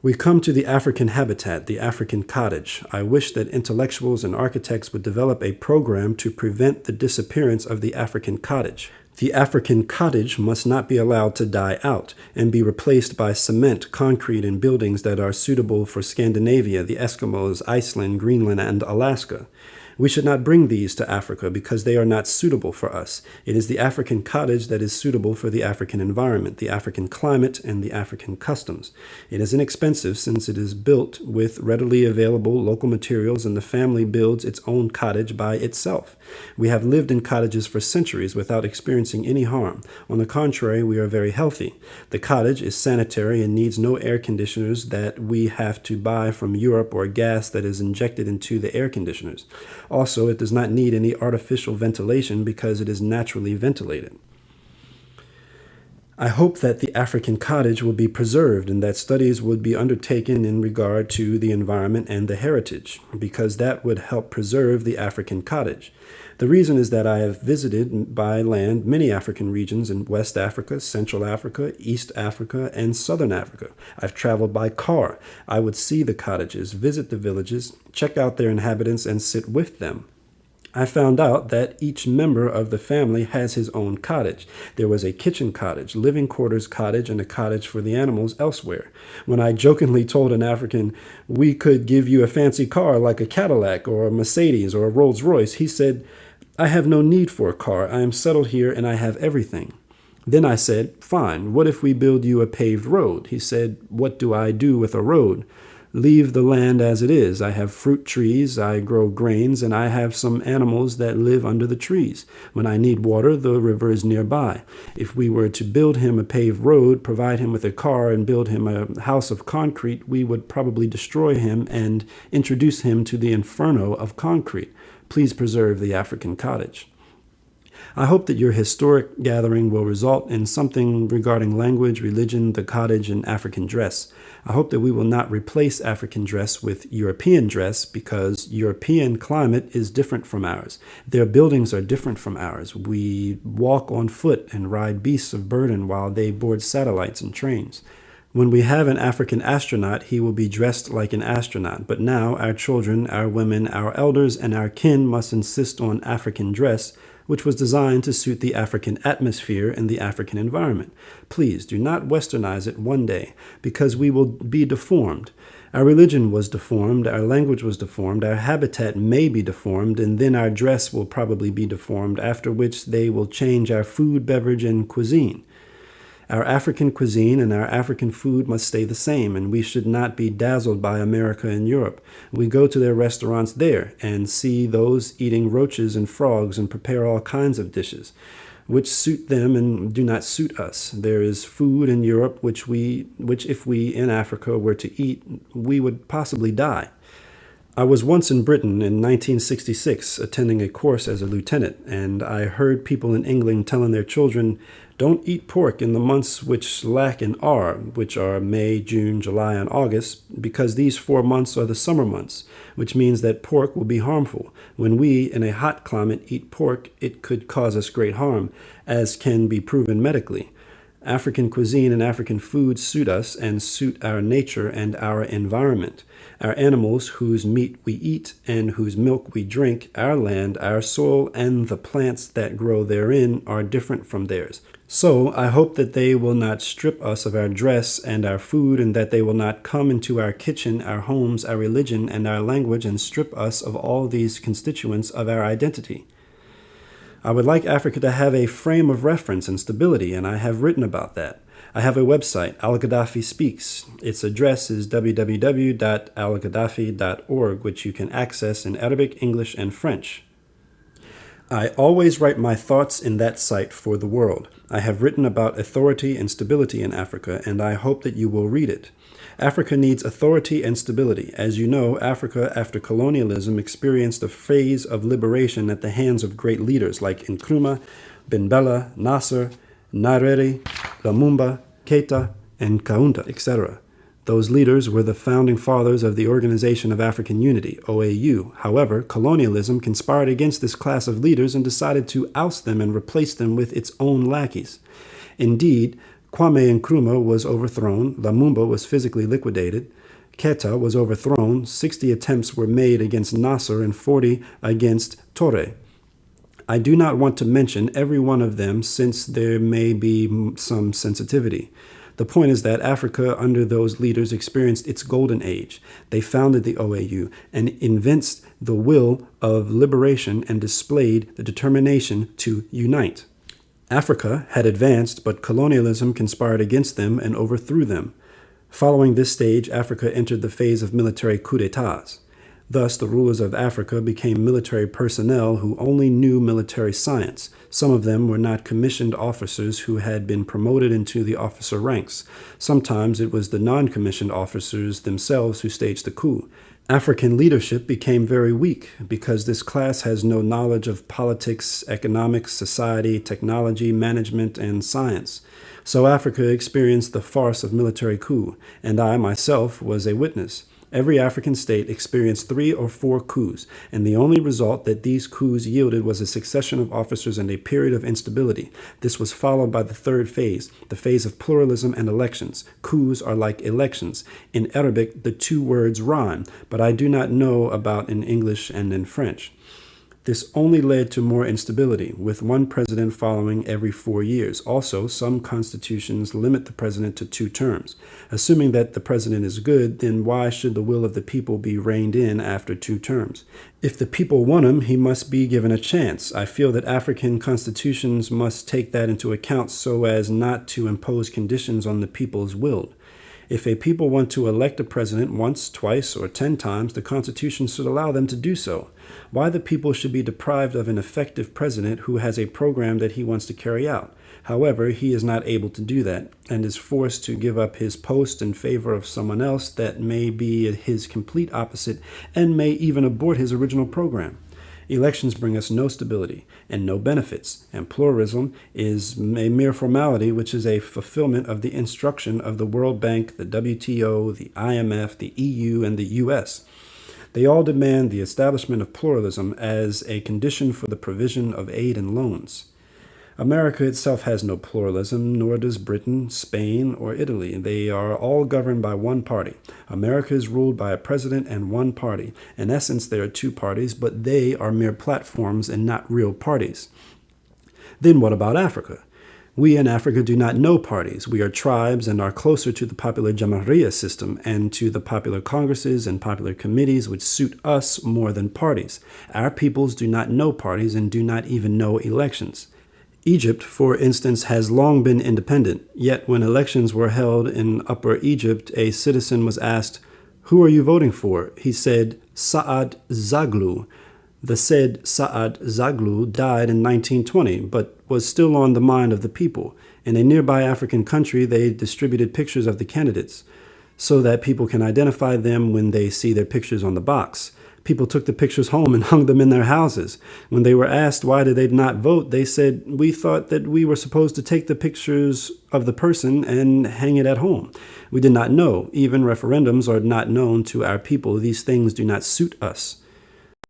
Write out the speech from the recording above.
We come to the African habitat, the African cottage. I wish that intellectuals and architects would develop a program to prevent the disappearance of the African cottage. The African cottage must not be allowed to die out and be replaced by cement, concrete, and buildings that are suitable for Scandinavia, the Eskimos, Iceland, Greenland, and Alaska. We should not bring these to Africa because they are not suitable for us. It is the African cottage that is suitable for the African environment, the African climate, and the African customs. It is inexpensive since it is built with readily available local materials, and the family builds its own cottage by itself. We have lived in cottages for centuries without experiencing any harm. On the contrary, we are very healthy. The cottage is sanitary and needs no air conditioners that we have to buy from Europe or gas that is injected into the air conditioners. Also, it does not need any artificial ventilation because it is naturally ventilated. I hope that the African cottage will be preserved and that studies would be undertaken in regard to the environment and the heritage, because that would help preserve the African cottage. The reason is that I have visited by land many African regions in West Africa, Central Africa, East Africa, and Southern Africa. I've traveled by car. I would see the cottages, visit the villages, check out their inhabitants, and sit with them. I found out that each member of the family has his own cottage. There was a kitchen cottage, living quarters cottage, and a cottage for the animals elsewhere. When I jokingly told an African, "We could give you a fancy car like a Cadillac or a Mercedes or a Rolls Royce," he said, "I have no need for a car. I am settled here and I have everything." Then I said, "Fine, what if we build you a paved road?" He said, "What do I do with a road?" "Leave the land as it is. I have fruit trees, I grow grains, and I have some animals that live under the trees. When I need water, the river is nearby. If we were to build him a paved road, provide him with a car, and build him a house of concrete, we would probably destroy him and introduce him to the inferno of concrete. Please preserve the African cottage." I hope that your historic gathering will result in something regarding language, religion, the cottage, and African dress. I hope that we will not replace African dress with European dress because European climate is different from ours. Their buildings are different from ours. We walk on foot and ride beasts of burden while they board satellites and trains. When we have an African astronaut, he will be dressed like an astronaut. But now our children, our women, our elders, and our kin must insist on African dress, which was designed to suit the African atmosphere and the African environment. Please do not westernize it one day, because we will be deformed. Our religion was deformed, our language was deformed, our habitat may be deformed, and then our dress will probably be deformed, after which they will change our food, beverage, and cuisine. Our African cuisine and our African food must stay the same, and we should not be dazzled by America and Europe. We go to their restaurants there and see those eating roaches and frogs and prepare all kinds of dishes, which suit them and do not suit us. There is food in Europe which if we in Africa were to eat, we would possibly die. I was once in Britain in 1966 attending a course as a lieutenant, and I heard people in England telling their children, "Don't eat pork in the months which lack an R, which are May, June, July, and August, because these 4 months are the summer months, which means that pork will be harmful. When we, in a hot climate, eat pork, it could cause us great harm, as can be proven medically. African cuisine and African food suit us and suit our nature and our environment. Our animals whose meat we eat and whose milk we drink, our land, our soil, and the plants that grow therein are different from theirs. So I hope that they will not strip us of our dress and our food, and that they will not come into our kitchen, our homes, our religion, and our language and strip us of all these constituents of our identity. I would like Africa to have a frame of reference and stability, and I have written about that. I have a website, Al-Gaddafi Speaks. Its address is www.algaddafi.org, which you can access in Arabic, English, and French. I always write my thoughts in that site for the world. I have written about authority and stability in Africa, and I hope that you will read it. Africa needs authority and stability. As you know, Africa, after colonialism, experienced a phase of liberation at the hands of great leaders like Nkrumah, Ben Bella, Nasser, Nyerere, Lumumba, Keita, and Kaunda, etc. Those leaders were the founding fathers of the Organization of African Unity, OAU. However, colonialism conspired against this class of leaders and decided to oust them and replace them with its own lackeys. Indeed, Kwame Nkrumah was overthrown. Lumumba was physically liquidated. Keita was overthrown. 60 attempts were made against Nasser and 40 against Touré. I do not want to mention every one of them since there may be some sensitivity. The point is that Africa under those leaders experienced its golden age. They founded the OAU and evinced the will of liberation and displayed the determination to unite. Africa had advanced, but colonialism conspired against them and overthrew them. Following this stage, Africa entered the phase of military coups d'etats. Thus, the rulers of Africa became military personnel who only knew military science. Some of them were not commissioned officers who had been promoted into the officer ranks. Sometimes it was the non-commissioned officers themselves who staged the coup. African leadership became very weak because this class has no knowledge of politics, economics, society, technology, management, and science. So Africa experienced the farce of military coup, and I myself was a witness. Every African state experienced 3 or 4 coups, and the only result that these coups yielded was a succession of officers and a period of instability. This was followed by the third phase, the phase of pluralism and elections. Coups are like elections. In Arabic, the 2 words rhyme, but I do not know about in English and in French. This only led to more instability, with one president following every 4 years. Also, some constitutions limit the president to 2 terms. Assuming that the president is good, then why should the will of the people be reined in after 2 terms? If the people want him, he must be given a chance. I feel that African constitutions must take that into account so as not to impose conditions on the people's will. If a people want to elect a president once, twice, or 10 times, the Constitution should allow them to do so. Why the people should be deprived of an effective president who has a program that he wants to carry out? However, he is not able to do that and is forced to give up his post in favor of someone else that may be his complete opposite and may even abort his original program. Elections bring us no stability and no benefits, and pluralism is a mere formality which is a fulfillment of the instruction of the World Bank, the WTO, the IMF, the EU, and the US. They all demand the establishment of pluralism as a condition for the provision of aid and loans. America itself has no pluralism, nor does Britain, Spain, or Italy. They are all governed by one party. America is ruled by a president and one party. In essence, there are 2 parties, but they are mere platforms and not real parties. Then what about Africa? We in Africa do not know parties. We are tribes and are closer to the popular Jamahiriya system and to the popular congresses and popular committees which suit us more than parties. Our peoples do not know parties and do not even know elections. Egypt, for instance, has long been independent, yet when elections were held in Upper Egypt, a citizen was asked, "Who are you voting for?" He said, "Saad Zaglu." The said Saad Zaglu died in 1920, but was still on the mind of the people. In a nearby African country, they distributed pictures of the candidates so that people can identify them when they see their pictures on the box. People took the pictures home and hung them in their houses. When they were asked why did they not vote, they said, "We thought that we were supposed to take the pictures of the person and hang it at home. We did not know. Even referendums are not known to our people. These things do not suit us."